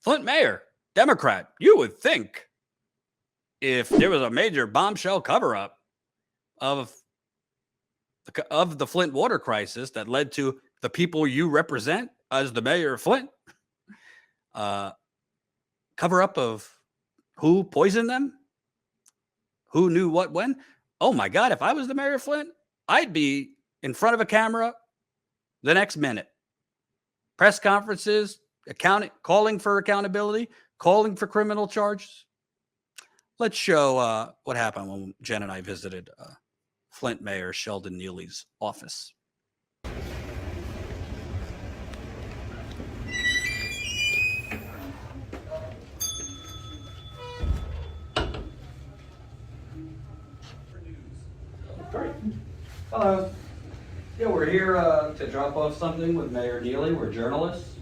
Flint mayor, Democrat. You would think if there was a major bombshell cover-up of the Flint water crisis that led to the people you represent as the mayor of Flint, cover-up of who poisoned them, who knew what when. Oh my God, if I was the mayor of Flint, I'd be in front of a camera the next minute. Press conferences, calling for accountability, calling for criminal charges. Let's show what happened when Jen and I visited Flint Mayor Sheldon Neeley's office. Great. Hello. Yeah, we're here to drop off something with Mayor Neeley. We're journalists.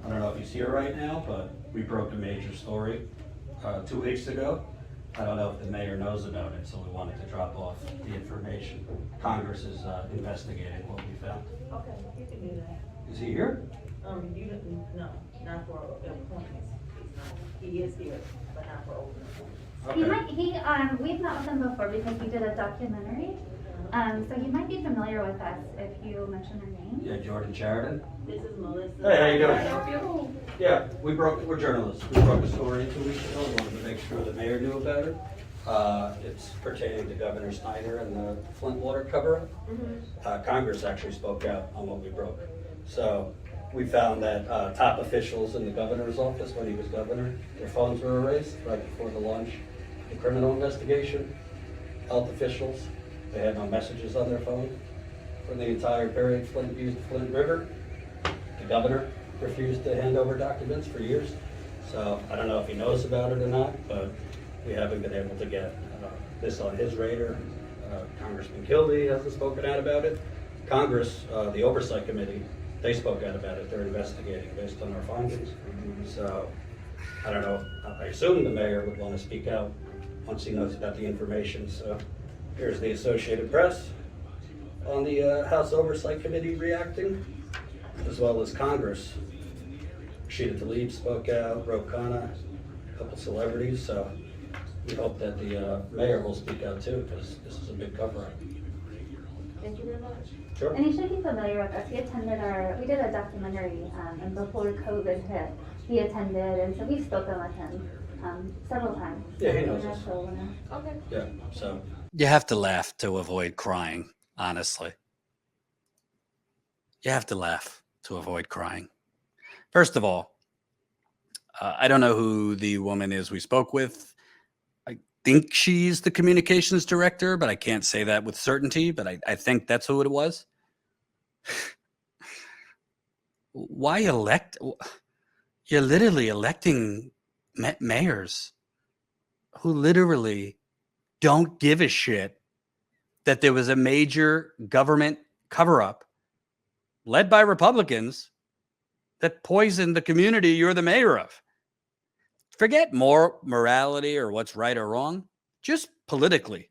I don't know if he's here right now, but we broke a major story 2 weeks ago. I don't know if the mayor knows about it, so we wanted to drop off the information. Congress is investigating what we found. Okay, you can do that. Is he here? You didn't, no, not for appointments. He is here, but not for open appointments. Okay. We've met with him before because we did a documentary. So he might be familiar with us if you mention her name. Yeah, Jordan Jenn. This is Melissa. Hey, how you doing? Can I help you? Yeah, we're journalists. We broke a story 2 weeks ago. We wanted to make sure the mayor knew about it. It's pertaining to Governor Snyder and the Flint water cover-up. Congress actually spoke out on what we broke. So we found that top officials in the governor's office, when he was governor, their phones were erased right before the launch of the criminal investigation. Health officials, they had no messages on their phone for the entire period Flint used the Flint River. The governor refused to hand over documents for years. So I don't know if he knows about it or not, but we haven't been able to get this on his radar. Congressman Kildee hasn't spoken out about it. Congress, the Oversight Committee, they spoke out about it. They're investigating based on our findings. So I don't know. I assume the mayor would want to speak out once he knows about the information. So here's the Associated Press on the House Oversight Committee reacting, as well as Congress. Rashida Tlaib spoke out, Ro Khanna, a couple celebrities. So we hope that the mayor will speak out too, because this is a big cover-up. Thank you very much. Sure. And he should be familiar with us. He attended we did a documentary, and before COVID hit, he attended, and so we've spoken with him several times. Yeah, he knows us. Okay. Yeah, so. You have to laugh to avoid crying, honestly. You have to laugh to avoid crying. First of all, I don't know who the woman is we spoke with. I think she's the communications director, but I can't say that with certainty, but I think that's who it was. Why elect? You're literally electing mayors who literally don't give a shit that there was a major government cover-up led by Republicans that poisoned the community you're the mayor of. Forget morality or what's right or wrong, just politically.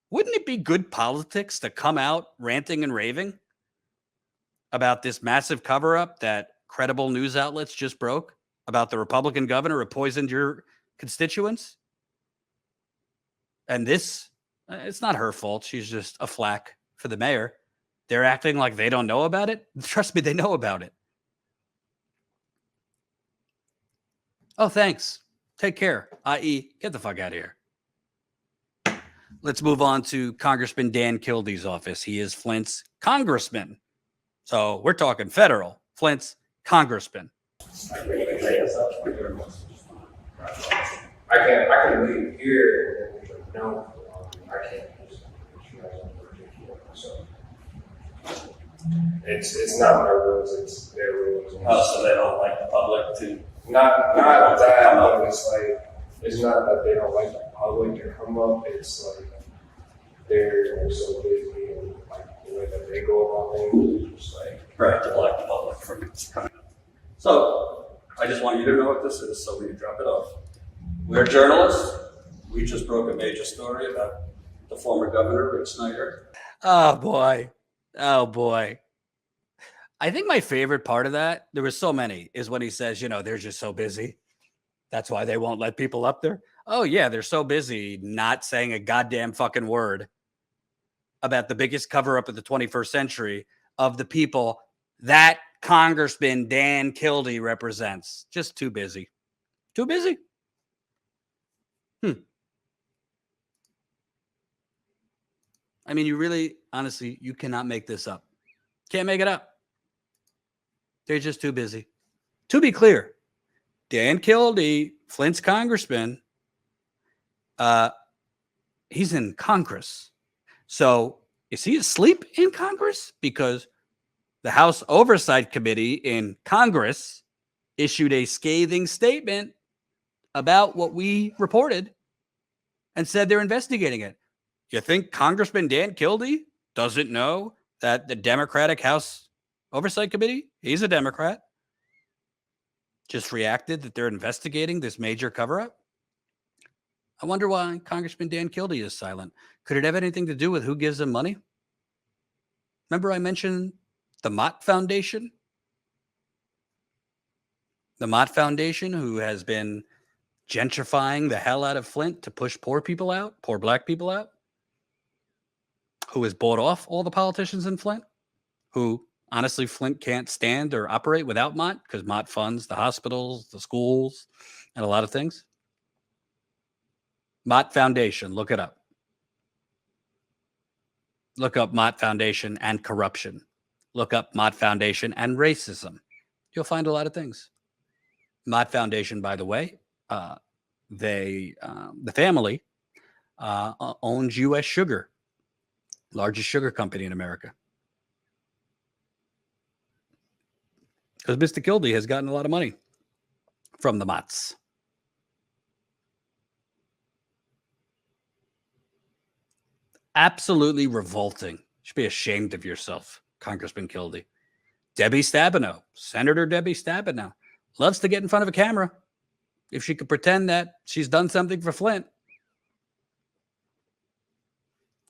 Wouldn't it be good politics to come out ranting and raving about this massive cover-up that credible news outlets just broke about the Republican governor who poisoned your constituents? And this, it's not her fault. She's just a flack for the mayor. They're acting like they don't know about it. Trust me, they know about it. Oh, thanks. Take care. I.e., get the fuck out of here. Let's move on to Congressman Dan Kildee's office. He is Flint's congressman. So we're talking federal. Flint's congressman. I can leave here. No, I can't. So it's not my rules. It's their rules. Oh, so they don't like the public to not that, but it's like it's not that they don't like the public to come up. It's like they're so busy and like the way that they go about things. It's just like right to block the public from coming. So I just want you to know what this is, so we can drop it off. We're journalists. We just broke a major story about the former governor, Rick Snyder. Oh boy. I think my favorite part of that, there was so many, is when he says, they're just so busy. That's why they won't let people up there. Oh, yeah, they're so busy not saying a goddamn fucking word about the biggest cover up of the 21st century of the people that Congressman Dan Kildee represents. Just too busy. Too busy. I mean, you really, honestly, you cannot make this up. Can't make it up. They're just too busy. To be clear, Dan Kildee, Flint's congressman, he's in Congress. So is he asleep in Congress? Because the House Oversight Committee in Congress issued a scathing statement about what we reported and said they're investigating it. You think Congressman Dan Kildee doesn't know that the Democratic House Oversight Committee, he's a Democrat, just reacted that they're investigating this major cover-up? I wonder why Congressman Dan Kildee is silent. Could it have anything to do with who gives him money? Remember I mentioned the Mott Foundation? The Mott Foundation, who has been gentrifying the hell out of Flint to push poor people out, poor black people out, who has bought off all the politicians in Flint, who honestly Flint can't stand or operate without Mott, because Mott funds the hospitals, the schools, and a lot of things. Mott Foundation, look it up. Look up Mott Foundation and corruption. Look up Mott Foundation and racism. You'll find a lot of things. Mott Foundation, by the way, the family owns U.S. Sugar, largest sugar company in America. Because Mr. Kildee has gotten a lot of money from the Motts. Absolutely revolting. You should be ashamed of yourself, Congressman Kildee. Debbie Stabenow, Senator Debbie Stabenow, loves to get in front of a camera if she could pretend that she's done something for Flint.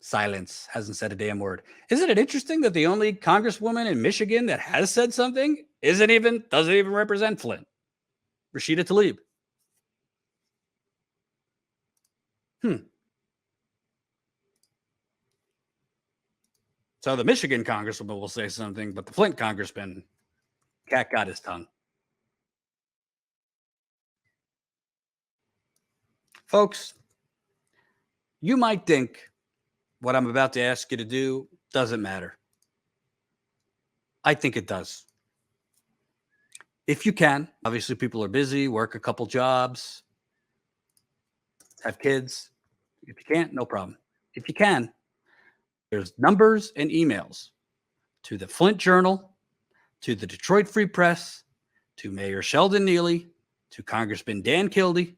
Silence. Hasn't said a damn word. Isn't it interesting that the only congresswoman in Michigan that has said something doesn't even represent Flint? Rashida Tlaib. So the Michigan congresswoman will say something, but the Flint congressman, cat got his tongue. Folks, you might think what I'm about to ask you to do doesn't matter. I think it does. If you can, obviously people are busy, work a couple jobs, have kids. If you can't, no problem. If you can, there's numbers and emails to the Flint Journal, to the Detroit Free Press, to Mayor Sheldon Neeley, to Congressman Dan Kildee.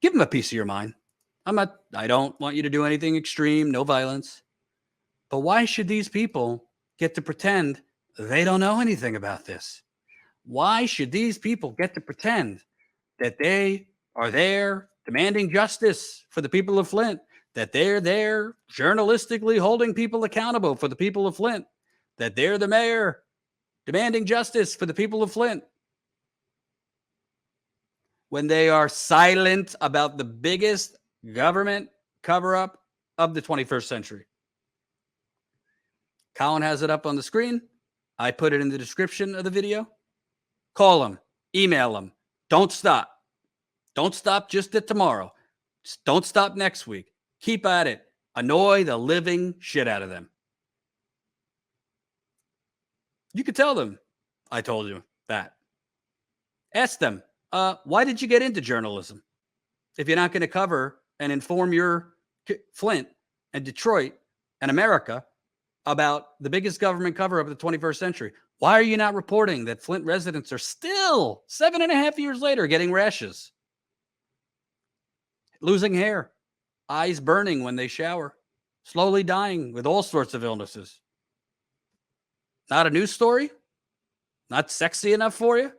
Give them a piece of your mind. I don't want you to do anything extreme, no violence. But why should these people get to pretend they don't know anything about this? Why should these people get to pretend that they are there demanding justice for the people of Flint, that they're there journalistically holding people accountable for the people of Flint, that they're the mayor demanding justice for the people of Flint, when they are silent about the biggest government cover-up of the 21st century? Colin has it up on the screen. I put it in the description of the video. Call them, email them. Don't stop. Don't stop just at tomorrow. Just don't stop next week. Keep at it. Annoy the living shit out of them. You could tell them I told you that. Ask them, why did you get into journalism if you're not going to cover and inform your Flint and Detroit and America about the biggest government cover-up of the 21st century? Why are you not reporting that Flint residents are still 7.5 years later getting rashes, losing hair, eyes burning when they shower, slowly dying with all sorts of illnesses? Not a news story? Not sexy enough for you?